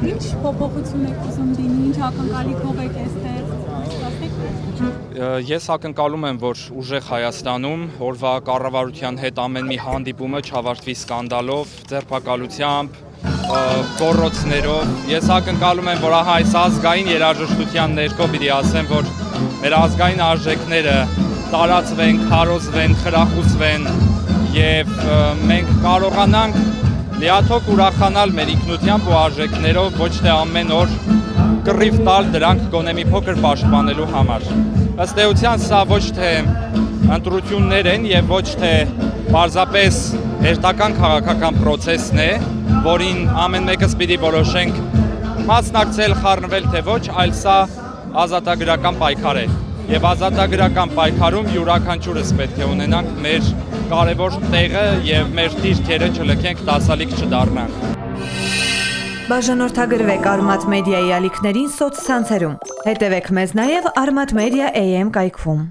Ինչ փոփոխություն եք ուզում լինի, ինչ ակնկալիքով եք այստեղ։ Ես ակնկալում եմ, որ ուժեղ Հայաստանում օրվա կառավարության հետ ամեն մի հանդիպումը չավարտվի սկանդալով, ձերբակալությամբ, գոռոցներով։ Ես ակնկալում եմ, որ այս ազգային երաժշտության ներքո պիտի ասեմ, որ մեր ազգային արժեքները տարածվեն, քարոզվեն, խրախուսվեն եւ մենք կարողանանք լիաթոք ուրախանալ մեր ինքնությամբ ու արժեքներով, ոչ թե ամեն օր կռիվ տալ դրանք գոնե մի փոքր պաշտպանելու համար։ Ըստ էության սա ոչ թե ընտրություններ են եւ ոչ թե պարզապես հերթական քաղաքական պրոցեսն է, որին ամեն մեկս պիտի որոշենք մասնակցել, խառնվել թե ոչ, այլ սա ազատագրական պայքար է։ Եվ ազատագրական պայքարում յուրաքանչյուրս պետք է ունենանք մեր կարևոր տեղը եւ մեր դիրքերը չլքենք, տասալիկ չդառնանք։ Բաժանորդագրվեք Արմաթ մեդիայի ալիքներին սոցցանցերում։ Հետևեք մեզ նաև Արմաթ մեդիա AM կայքում։